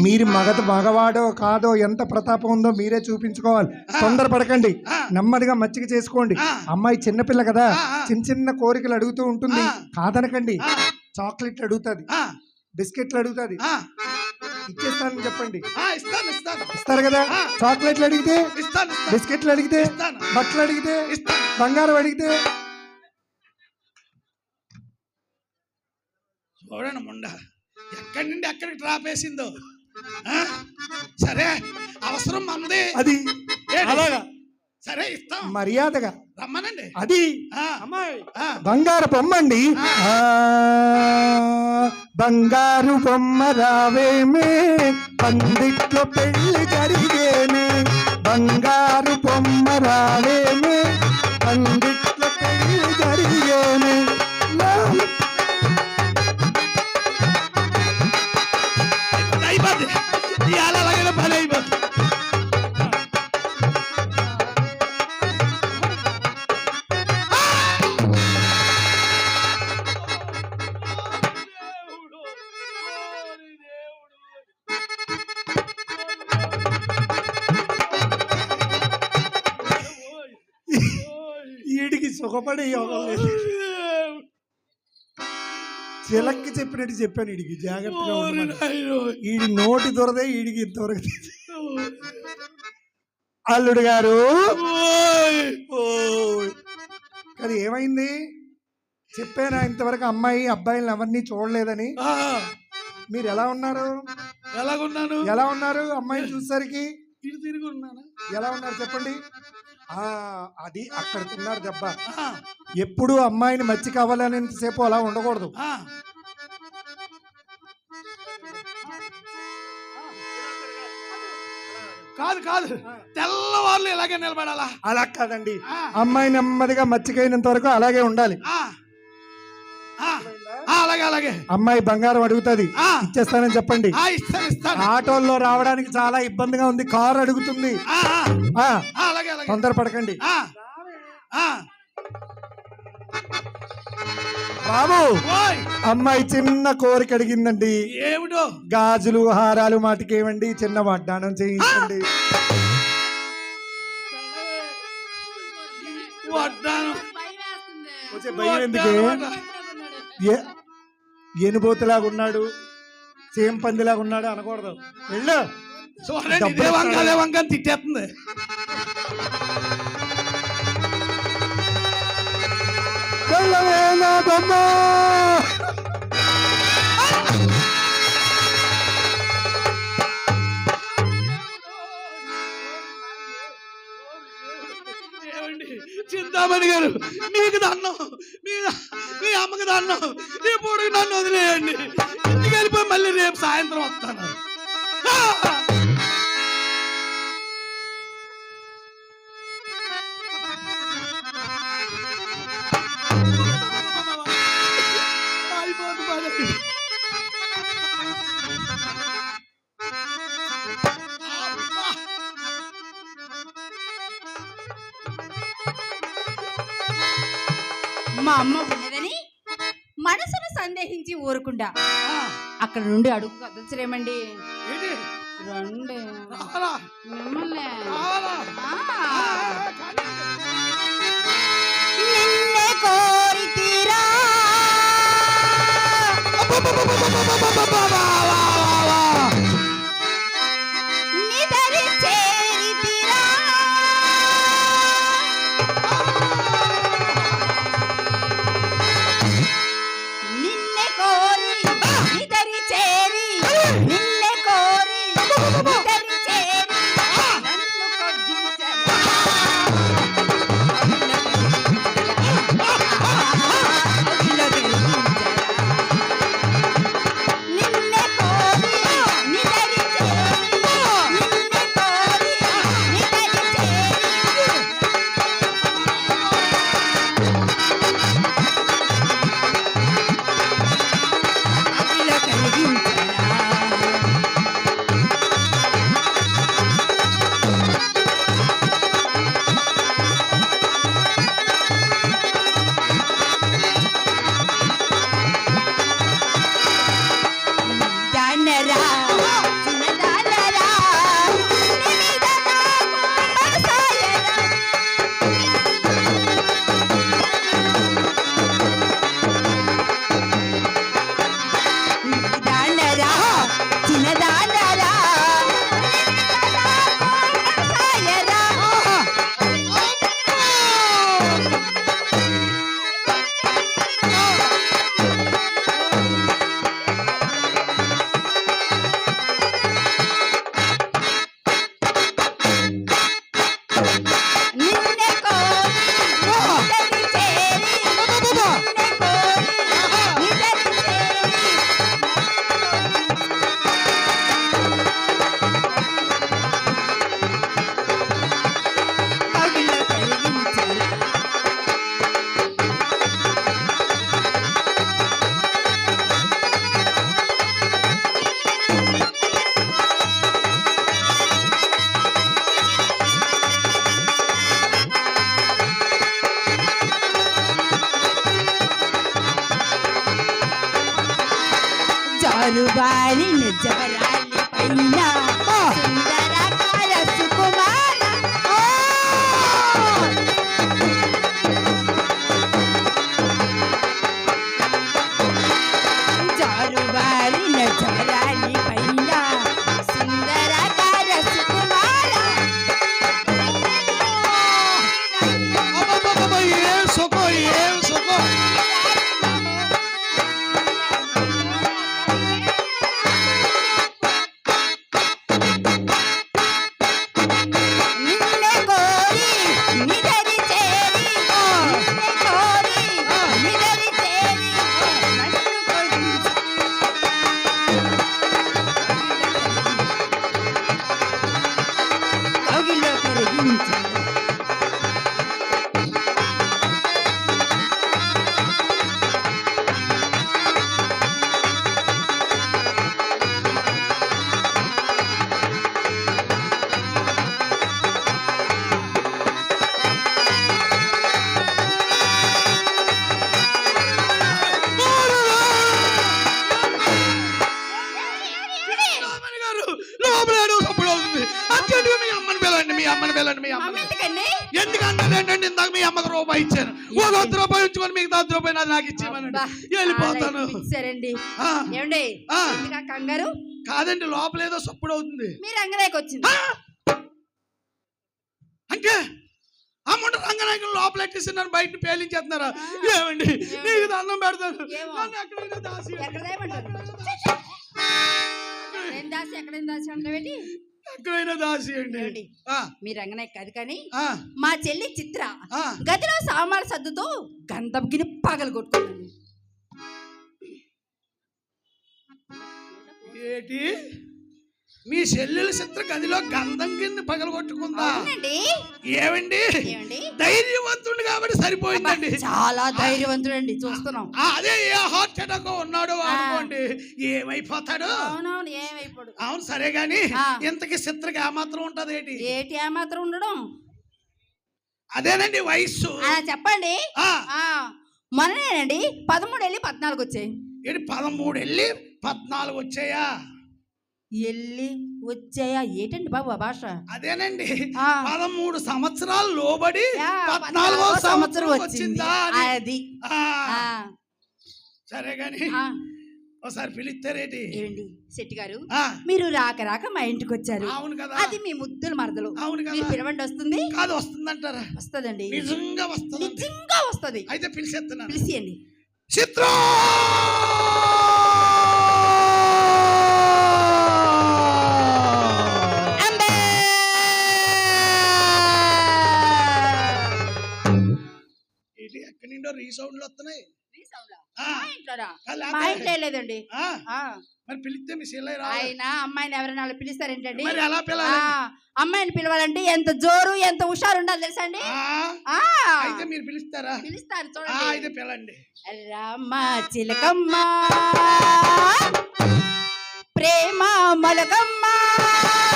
మీరు మగవాడో కాదో ఎంత ప్రతాపం ఉందో మీరే చూపించుకోవాలి. తొందరపడకండి, నెమ్మదిగా మచ్చిక చేసుకోండి. అమ్మాయి చిన్నపిల్ల కదా, చిన్న చిన్న కోరికలు అడుగుతూ ఉంటుంది, కాదనకండి. చాక్లెట్లు అడుగుతుంది, బిస్కెట్లు అడుగుతుంది, ఇచ్చేస్తానని చెప్పండి. ఇస్తారు కదా. చాక్లెట్లు అడిగితే, బిస్కెట్లు అడిగితే, బట్టలు అడిగితే, బంగారం అడిగితే. చూడండి ముండ ఎక్కడి నుండి ఎక్కడికి డ్రాప్ వేసిందో. సరే అవసరం మనది, అది అలాగా. సరే ఇస్తాం, మర్యాదగా రమ్మనండి. అది అమ్మాయి బంగారు బొమ్మండి. బంగారు బొమ్మ రావేమే, పందిట్లో పెళ్లి జరిగేనే. బంగారు బొమ్మ రావేమే, పందిట్లో పెళ్లి జరిగేనే. అలాగే పని అయిపోతుంది. ఈడికి సుఖపడే యోగం లేదు. చిలక్కి చెప్పినట్టు చెప్పాను ఈడికి, జాగ్రత్తగా ఈడి నోటి దొరదే ఈడికి ఇంతవరకు. అల్లుడు గారు అది ఏమైంది చెప్పానా ఇంతవరకు? అమ్మాయి అబ్బాయిలను ఎవరిని చూడలేదని. మీరు ఎలా ఉన్నారు? ఎలా ఉన్నారు? అమ్మాయిని చూసేసరికి తిరిగి ఉన్నాను. ఎలా ఉన్నారు చెప్పండి. అది అక్కడ తిన్నారు దెబ్బ. ఎప్పుడు అమ్మాయిని మచ్చి కావాలనేంతసేపు అలా ఉండకూడదు. కాదు కాదు, తెల్లవాళ్ళు ఇలాగే నిలబడాలా? అలా కాదండి, అమ్మాయి నెమ్మదిగా మచ్చికైనంత వరకు అలాగే ఉండాలి. అలాగే అలాగే. అమ్మాయి బంగారం అడుగుతుంది, ఇచ్చేస్తానని చెప్పండి. ఆటోల్లో రావడానికి చాలా ఇబ్బందిగా ఉంది, కారు అడుగుతుంది. తొందరపడకండి బాబు. అమ్మాయి చిన్న కోరిక అడిగిందండి. ఏమిటో? గాజులు హారాలు మాటికేవండి, చిన్న వడ్డానం చేయించండి. భయం ఎందుకే? ఎనుబోతులాగా ఉన్నాడు, సేమ్ పందిలాగా ఉన్నాడు అనకూడదు. వెళ్ళు. వంక తిట్టేస్తుంది. చింతామణి గారు, మీకు దండం, మీ అమ్మకి దండం. ఇప్పుడు నన్ను వదిలేయండి, ఇంటికి వెళ్ళిపోయి మళ్ళీ రేపు సాయంత్రం వస్తాను. మా అమ్మ ఉన్నదని మనసును సందేహించి ఊరుకుండా అక్కడ నుండి అడుగు కదల్చరేమండి. రండి మిమ్మల్ని. నిన్నే కోరి తీరా నిదరి చేరి తీరా నిన్నే కోరి నిదరి చేరి నిన్నే కోరి నిదరి చేరి నన్ను కొద్దించరా నిన్నే జవరాలి పైన సుందరకార సుకుమార జారువారిన జవరాలి పైన సుందరకార సుకుమార అబ్బబ్బబ్బబ్బ, ఏం సుఖం ఏం సుఖం. నిన్నే కోరి నిదరి చేరి నిన్నే కోరి నిదరి చేరి నన్ను కొలిచి కౌగిల్లో కరిగించు రామణి గారు, లోపల ఏదో సప్పుడు అవుతుంది. అర్జెంటుగా మీ అమ్మని పిలవండి, మీ అమ్మని పిలవండి, మీ అమ్మని. ఎందుకండి ఎందుకంటే ఏంటంటే ఇందాక మీ అమ్మకి రూపాయి ఇచ్చాను. ఒక 100 రూపాయలు ఉంచుకొని మిగతా 100 రూపాయలు నాది నాకు ఇచ్చేయమనండి. వెళ్ళిపోతాను. సరేండి ఆ, ఏమండి ఆ. ఎందుకా కంగారు కాదండి, లోపల ఏదో సప్పుడు అవుతుంది. మీరు రంగనాయకు వచ్చింది ఆ! అంటే అమ్ముంట రంగనాయకులు లోపల ఎట్టేసి నన్ను బయట పేలించేస్తున్నారా? ఏమండి, నీకు దండం పెడతాను. ఏమో. నన్ను ఎక్కడైనా దాసి. ఎక్కడ దాయమంటారు ఏం దాసి ఎక్కడేం దాసి అంటావేంటి ఎక్కడైనా దాసి అండి. ఏమండి? ఆ, మీ రంగనాయక్ కాదు కానీ ఆ, మా చెల్లి చిత్ర ఆ. గదిలో సామాన్ల సద్దుతో గంధం గిని పగలు కొట్టుకుంటుంది ఏటి మీ చెల్లెల చిత్ర గదిలో గంధం కింద పగలగొట్టుకుందా? అవునండి ఏమండి, ఏమండి ధైర్యవంతుడు కాబట్టి సరిపోయిందండి. చాలా ధైర్యవంతుడండి చూస్తున్నాం ఆ, అదే ఏ హార్ట్ అటాక్ ఉన్నాడు అనుకోండి, ఏమైపోతాడు? అవునవును ఏమైపోడు అవును సరే గాని ఆ. ఇంతకి చిత్రకి ఏమాత్రం ఉంటది ఏంటి? ఏటి ఏమాత్రం ఉండడం అదేనండి వయస్సు. చెప్పండి ఆ, ఆ మొన్ననేనండి 13 వెళ్ళి 14 వచ్చాయి ఏంటి 13 వెళ్ళి 14 వచ్చాయా? వెళ్ళి వచ్చాయా ఏటండి బాబు ఆ భాష అదేనండి ఆ. 13 సంవత్సరాలు లోబడి యా, 14వ సంవత్సరం వచ్చింది వచ్చిందా అని. అది ఆ, ఆ, సరే గాని ఆ. ఒకసారి పిలుస్తారేటి? ఏమండి శెట్టి గారు ఆ, మీరు రాక రాక మా ఇంటికి వచ్చారు అవును కదా, అది మీ ముద్దులు మరదలు అవును మీరు కదా. పిలవండి వస్తుంది కాదు వస్తుందంటారా? వస్తదండి నిజంగా వస్తుంది. నిజంగా వస్తది అయితే పిలిచేస్తున్నాను. పిలిచియండి చిత్ర అంబే ఇది ఎక్కడి నుండో రీసౌండ్లు వస్తున్నాయి. ఆ, మా ఇంట్లోనా? అలా మా ఇంట్లో లేదండి ఆ, ఆ, మరి పిలిస్తే మీ చెల్లె రావాలి. ఆయన అమ్మాయిని ఎవరైనా అలా పిలుస్తారేంటండి మరి ఎలా ఆ, పిలాలి? అమ్మాయిని పిలవాలంటే ఎంత జోరు ఎంత హుషారు ఉండాలి తెలుసా అండి ఆ, అయితే మీరు పిలుస్తారా? పిలుస్తారు ఆ, చూడండి అయితే పిలండి. రామ చిలకమ్మ ప్రేమ మలకమ్మ